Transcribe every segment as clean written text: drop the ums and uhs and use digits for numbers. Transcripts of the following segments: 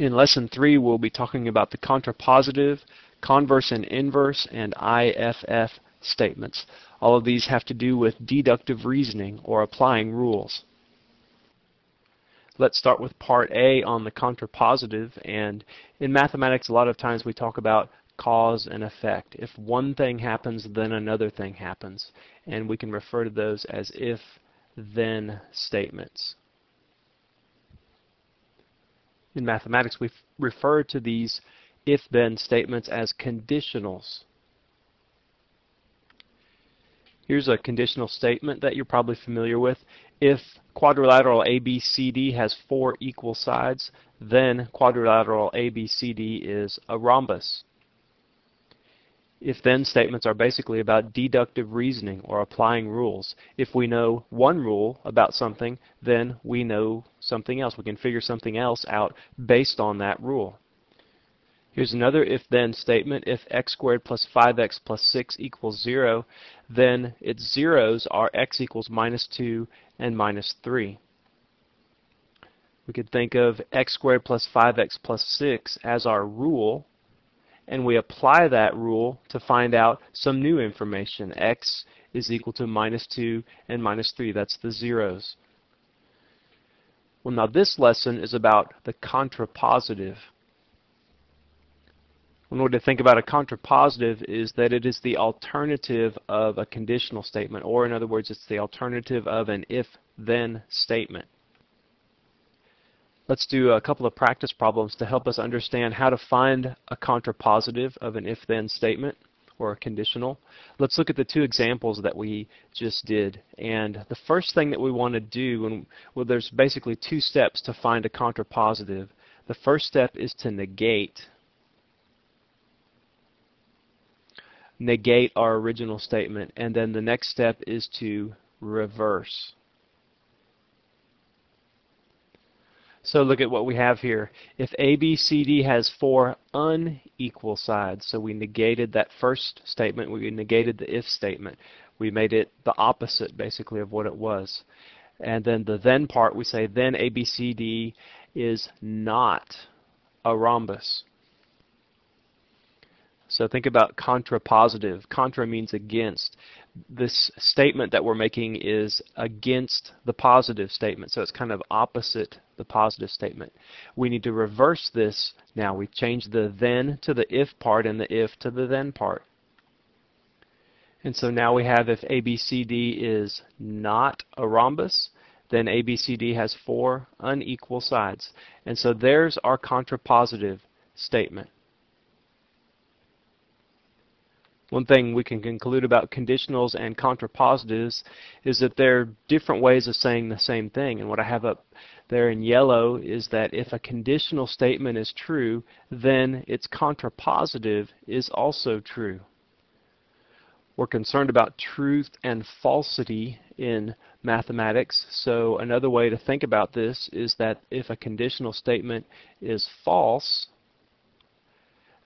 In Lesson 3, we'll be talking about the contrapositive, converse and inverse, and IFF statements. All of these have to do with deductive reasoning or applying rules. Let's start with Part A on the contrapositive. And in mathematics, a lot of times we talk about cause and effect. If one thing happens, then another thing happens. And we can refer to those as if-then statements. In mathematics, we refer to these if-then statements as conditionals. Here's a conditional statement that you're probably familiar with. If quadrilateral ABCD has 4 equal sides, then quadrilateral ABCD is a rhombus. If-then statements are basically about deductive reasoning or applying rules. If we know one rule about something, then we know something else. We can figure something else out based on that rule. Here's another if-then statement. If x squared plus 5x plus 6 equals 0, then its zeros are x equals -2 and -3. We could think of x squared plus 5x plus 6 as our rule, and we apply that rule to find out some new information. X is equal to -2 and -3. That's the zeros. Well, now this lesson is about the contrapositive. One way to think about a contrapositive is that it is the alternative of a conditional statement, or in other words, it's the alternative of an if-then statement. Let's do a couple of practice problems to help us understand how to find a contrapositive of an if-then statement or a conditional. Let's look at the two examples that we just did. And the first thing that we want to do, well, there's basically 2 steps to find a contrapositive. The first step is to negate our original statement, and then the next step is to reverse. So look at what we have here. If ABCD has 4 unequal sides, so we negated that first statement, we negated the if statement. We made it the opposite, basically, of what it was. And then the then part, we say then ABCD is not a rhombus. So think about contrapositive. Contra means against. This statement that we're making is against the positive statement, so it's kind of opposite the positive statement. We need to reverse this now. We've changed the then to the if part and the if to the then part. And so now we have if ABCD is not a rhombus, then ABCD has 4 unequal sides. And so there's our contrapositive statement. One thing we can conclude about conditionals and contrapositives is that they're different ways of saying the same thing. And what I have up there in yellow is that if a conditional statement is true, then its contrapositive is also true. We're concerned about truth and falsity in mathematics, so another way to think about this is that if a conditional statement is false,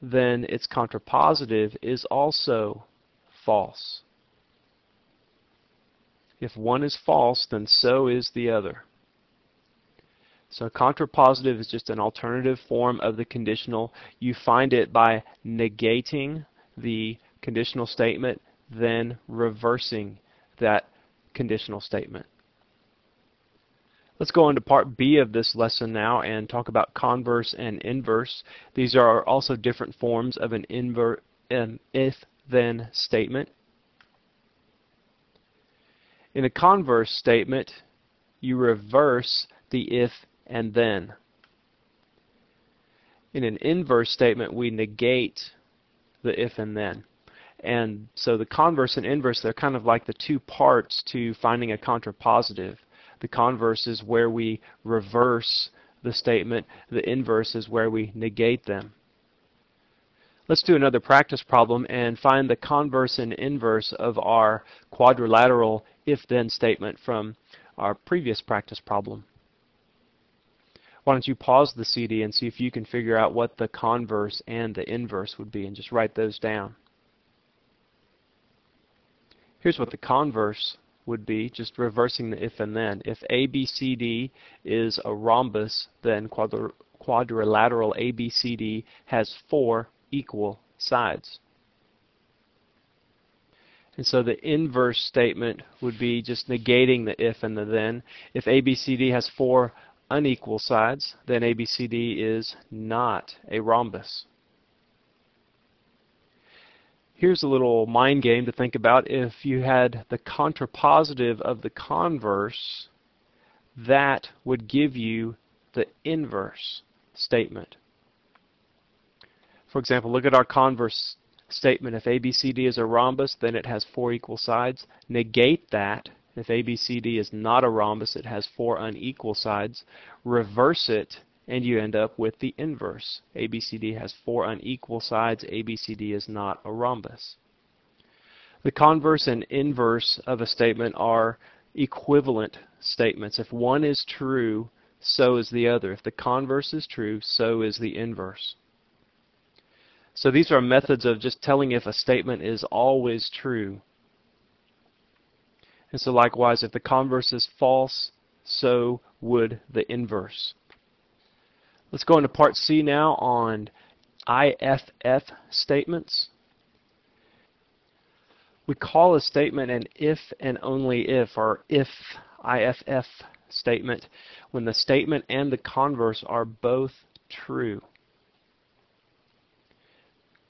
then its contrapositive is also false. If one is false, then so is the other. So contrapositive is just an alternative form of the conditional. You find it by negating the conditional statement, then reversing that conditional statement. Let's go on to Part B of this lesson now and talk about converse and inverse. These are also different forms of an if-then statement. In a converse statement, you reverse the if and then. In an inverse statement, we negate the if and then. And so the converse and inverse, they're kind of like the 2 parts to finding a contrapositive. The converse is where we reverse the statement. The inverse is where we negate them. Let's do another practice problem and find the converse and inverse of our quadrilateral if-then statement from our previous practice problem. Why don't you pause the CD and see if you can figure out what the converse and the inverse would be, and just write those down. Here's what the converse would be, just reversing the if and then. If ABCD is a rhombus, then quadrilateral ABCD has 4 equal sides. And so the inverse statement would be just negating the if and the then. If ABCD has 4 unequal sides, then ABCD is not a rhombus. Here's a little mind game to think about. If you had the contrapositive of the converse, that would give you the inverse statement. For example, look at our converse statement. If ABCD is a rhombus, then it has 4 equal sides. Negate that. If ABCD is not a rhombus, it has 4 unequal sides. Reverse it, and you end up with the inverse. ABCD has 4 unequal sides. ABCD is not a rhombus. The converse and inverse of a statement are equivalent statements. If one is true, so is the other. If the converse is true, so is the inverse. So these are methods of just telling if a statement is always true. And so likewise, if the converse is false, so would the inverse. Let's go into part C now on IFF statements. We call a statement an if and only if, or if IFF statement, when the statement and the converse are both true.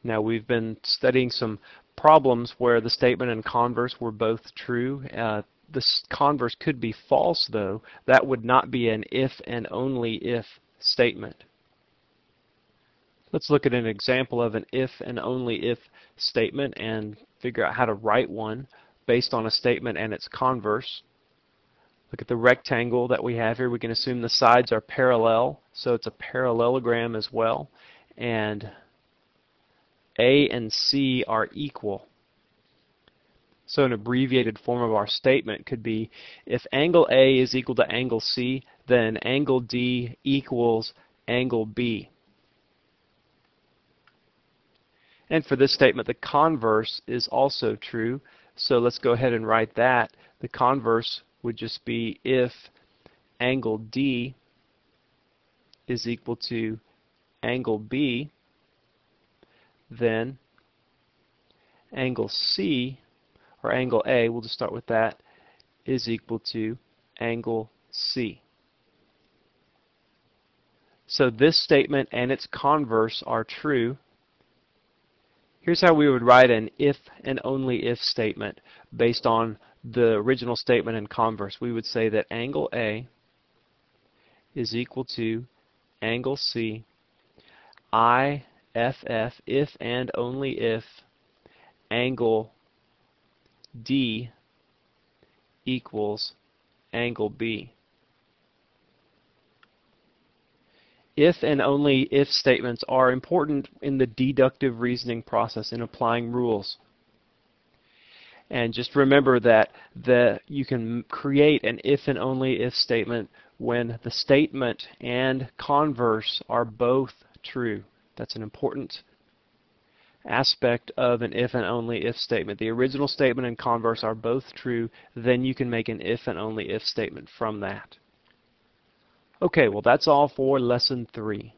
Now, we've been studying some problems where the statement and converse were both true. The converse could be false, though. That would not be an if and only if statement. Let's look at an example of an if and only if statement and figure out how to write one based on a statement and its converse. Look at the rectangle that we have here. We can assume the sides are parallel, so it's a parallelogram as well. And A and C are equal. So an abbreviated form of our statement could be, if angle A is equal to angle C, then angle D equals angle B. And for this statement, the converse is also true. So let's go ahead and write that. The converse would just be if angle D is equal to angle B, then angle C, or angle A, we'll just start with that, is equal to angle C. So this statement and its converse are true. Here's how we would write an if and only if statement based on the original statement and converse. We would say that angle A is equal to angle C, IFF, if and only if angle D equals angle B. If and only if statements are important in the deductive reasoning process in applying rules. And just remember that you can create an if and only if statement when the statement and converse are both true. That's an important aspect of an if and only if statement. The original statement and converse are both true, then you can make an if and only if statement from that. Okay, well that's all for lesson 3.